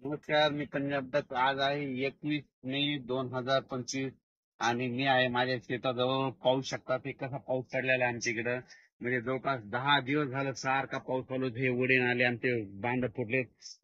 नमस्कार, मी पंजाब दत्त. आज आहे 21 मे 2025 आणि मी आहे माझ्या शेताजवळ. पाहू शकता ते कसा पाऊस पडलेला आहे आमच्या इकडं. म्हणजे जवळपास 10 दिवस झालं सारखा पाऊस चालू आहे. हे वडे नाले आमचे बांध फुटले.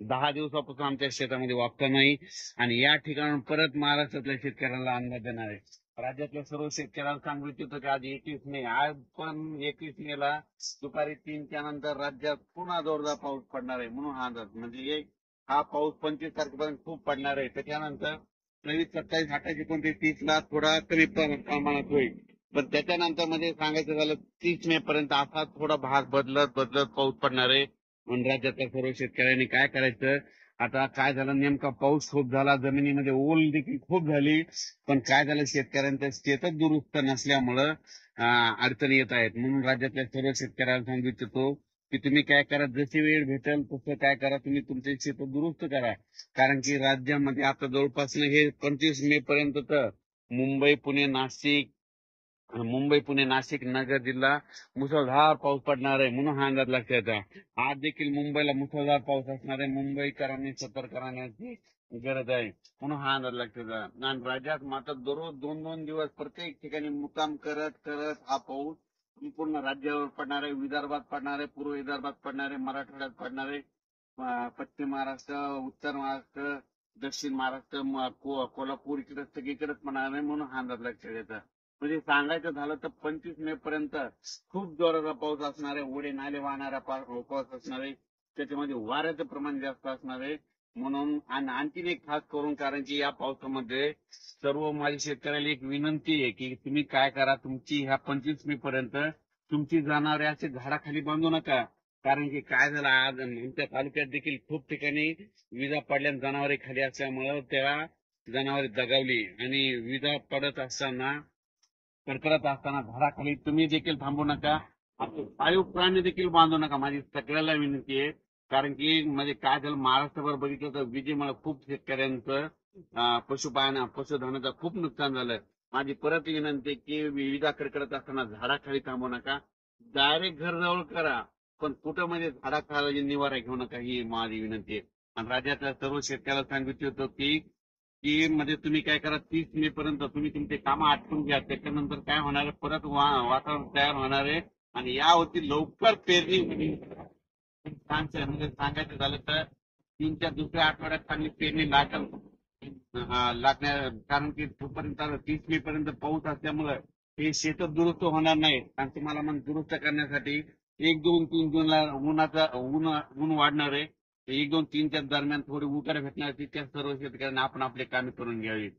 10 दिवसापासून आमच्या शेतामध्ये वापसा नाही आणि या ठिकाणून परत महाराष्ट्रातल्या शेतकऱ्यांना अन्न देणार आहे. राज्यातल्या सर्व शेतकऱ्यांना सांगू इच्छितो की आज 21 मे, आज पण 21 मेला दुपारी 3च्या नंतर राज्यात पुन्हा जोरदार पाऊस पडणार आहे म्हणून हा अंदाज. म्हणजे हा पाऊस 25 तारखेपर्यंत खूप पडणार आहे. त्याच्यानंतर 23, 27, 28, 29, 30ला थोडा कमी प्रमाणात होईल. पण त्याच्यानंतर म्हणजे सांगायचं झालं 30 मे पर्यंत असा थोडा भाग बदलत बदलत पाऊस पडणार आहे. म्हणून राज्यातल्या सर्व शेतकऱ्यांनी काय करायचं, आता काय झालं, नेमका पाऊस खूप झाला, जमिनीमध्ये ओल देखील खूप झाली. पण काय झालं, शेतकऱ्यांचं शेतच दुरुस्त नसल्यामुळं अडचणी येत आहेत. म्हणून राज्यातल्या सर्व शेतकऱ्यांना सांगू इच्छितो की तुम्ही काय करा, जशी वेळ भेटेल तसं काय करा, तुम्ही तुमचे शेत दुरुस्त करा. कारण की राज्यामध्ये आता जवळपास हे 25 मे पर्यंत तर मुंबई पुणे नाशिक मुंबई पुणे नाशिक नगर जिल्हा मुसळधार पाऊस पडणार आहे म्हणून हा अंदाज लक्षात आहे. आज देखील मुंबईला मुसळधार पाऊस असणार आहे. मुंबईकरांनी सतर्क राहण्याची गरज आहे म्हणून हा अंदाज लक्षात आहे. आणि राज्यात मात्र दररोज 2-2 दिवस प्रत्येक ठिकाणी मुक्काम करत करत हा पाऊस संपूर्ण राज्यावर पडणार आहे. विदर्भात पडणार आहे, पूर्व विदर्भात पडणार आहे, मराठवाड्यात पडणार आहे, पश्चिम महाराष्ट्र, उत्तर महाराष्ट्र, दक्षिण महाराष्ट्र, कोल्हापूर इकडे सगळीकडेच पडणार आहे म्हणून हा अंदाज लक्षात येतात. म्हणजे सांगायचं झालं तर 25 मे पर्यंत खूप जोराचा पाऊस असणार आहे. ओढे नाले वाहणारा पाऊस असणार आहे. त्याच्यामध्ये वाऱ्याचं प्रमाण जास्त असणार आहे. म्हणून आणि आणखीन एक खास करून, कारण की या पावसामध्ये सर्व माझ्या शेतकऱ्याला एक विनंती आहे की तुम्ही काय करा, तुमची ह्या 25 मे पर्यंत तुमची जनावरे असे झाडाखाली बांधू नका. कारण की काय झालं, आज आमच्या तालुक्यात देखील खूप ठिकाणी विजा पडल्याने जनावरे खाली असल्यामुळं त्या जनावरे दगावली आणि विजा पडत असताना कडकडत असताना झाडाखाली तुम्ही देखील थांबू नका. आपले पाळीव प्राणी देखील बांधू नका, माझी सगळ्याला विनंती आहे. कारण की म्हणजे काय झालं, महाराष्ट्रभर बघितलं तर विजेमुळे खूप शेतकऱ्यांचं पशुधनाचं खूप नुकसान झालं. माझी परत विनंती आहे की विजा कडकडत असताना झाडाखाली थांबू नका. डायरेक्ट घर जवळ करा, पण कुठं म्हणजे झाडाखाली निवारा घेऊ नका, ही माझी विनंती आहे. आणि राज्यातल्या सर्व शेतकऱ्याला सांगितलं होतं की म्हणजे तुम्ही काय करा, 30 मे पर्यंत तुम्ही तुमचे काम आटपून घ्या. त्याच्यानंतर काय होणार आहे, परत वातावरण तयार होणार आहे आणि यावरती लवकर पेरणी म्हणजे सांगायचं झालं तर 3च्या दुसऱ्या आठवड्यात चांगली पेरणी लागणार. कारण की तोपर्यंत 30 मे पर्यंत पाऊस असल्यामुळं हे शेत दुरुस्त होणार नाही. आणि तुम्हाला मग दुरुस्त करण्यासाठी 1, 2, 3 जूनला ऊन वाढणार आहे. 1, 2, 3च्या दरम्यान थोडी उतार भेटणार, त्या सर्व शेतकऱ्यांना आपण आपले कामे करून घ्यावी.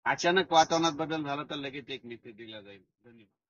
अचानक वातावरणात बदल झाला तर लगेच एक मेसेज दिला जाईल. धन्यवाद.